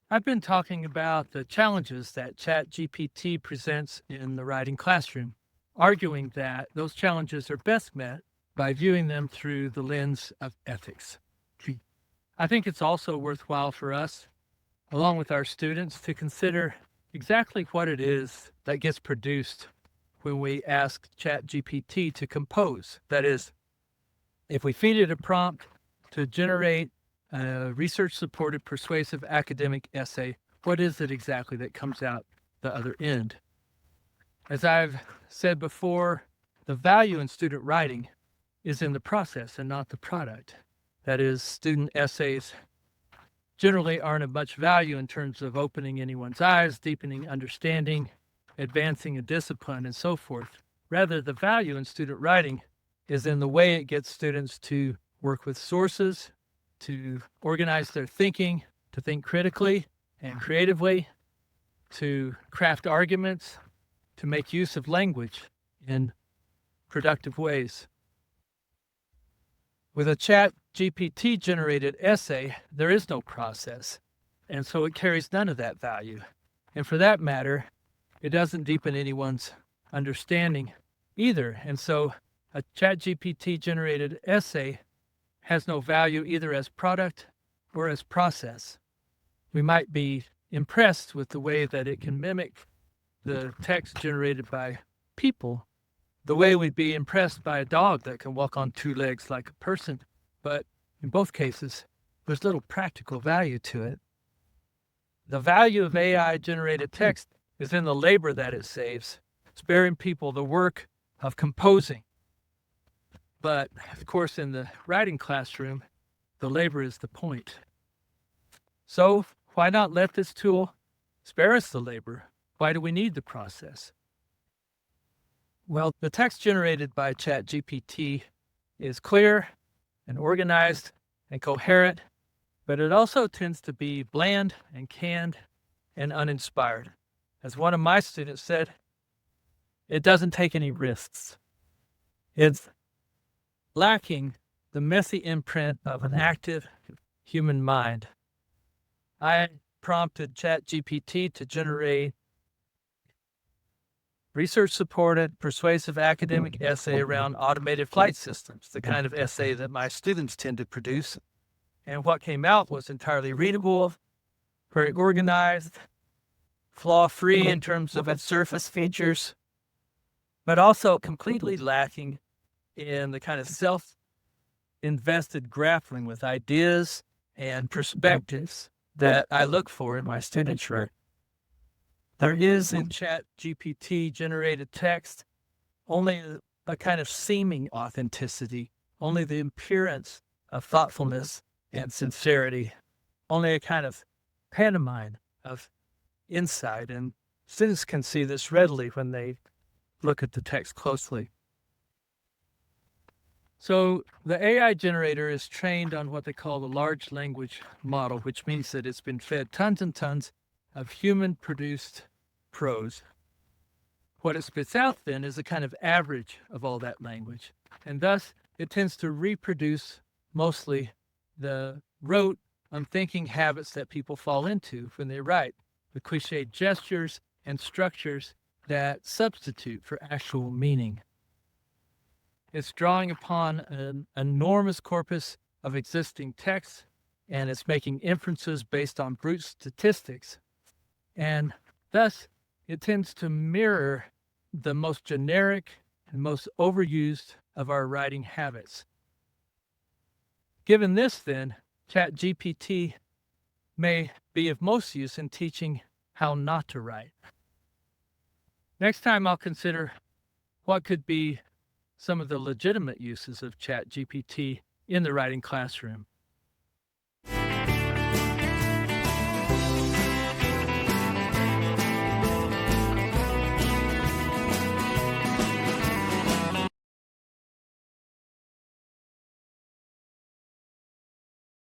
I've been talking about the challenges that ChatGPT presents in the writing classroom, arguing that those challenges are best met by viewing them through the lens of ethics. I think it's also worthwhile for us, along with our students, to consider exactly what it is that gets produced when we ask ChatGPT to compose. That is, if we feed it a prompt to generate a research-supported persuasive academic essay, what is it exactly that comes out the other end? As I've said before, the value in student writing is in the process and not the product. That is, student essays generally aren't of much value in terms of opening anyone's eyes, deepening understanding, advancing a discipline, and so forth. Rather, the value in student writing is in the way it gets students to work with sources, to organize their thinking, to think critically and creatively, to craft arguments, to make use of language in productive ways. With a ChatGPT-generated essay, there is no process, and so it carries none of that value. And for that matter, it doesn't deepen anyone's understanding either. And so a ChatGPT-generated essay has no value either as product or as process. We might be impressed with the way that it can mimic the text generated by people, the way we'd be impressed by a dog that can walk on two legs like a person. But in both cases, there's little practical value to it. The value of AI-generated text is in the labor that it saves, sparing people the work of composing. But, of course, in the writing classroom, the labor is the point. So why not let this tool spare us the labor? Why do we need the process? Well, the text generated by ChatGPT is clear and organized and coherent, but it also tends to be bland and canned and uninspired. As one of my students said, it doesn't take any risks. It's lacking the messy imprint of an active human mind. I prompted ChatGPT to generate research-supported, persuasive academic essay around automated flight systems, the kind of essay that my students tend to produce. And what came out was entirely readable, very organized, flaw-free in terms of its surface features, but also completely lacking in the kind of self-invested grappling with ideas and perspectives that I look for in my students' work. There is in ChatGPT-generated text only a kind of seeming authenticity, only the appearance of thoughtfulness and sincerity, only a kind of pantomime of insight. And students can see this readily when they look at the text closely. So the AI generator is trained on what they call the large language model, which means that it's been fed tons and tons of human-produced prose. What it spits out then is a kind of average of all that language, and thus it tends to reproduce mostly the rote, unthinking habits that people fall into when they write, the cliched gestures and structures that substitute for actual meaning. It's drawing upon an enormous corpus of existing texts, and it's making inferences based on brute statistics. And thus, it tends to mirror the most generic and most overused of our writing habits. Given this, then, ChatGPT may be of most use in teaching how not to write. Next time, I'll consider what could be some of the legitimate uses of ChatGPT in the writing classroom.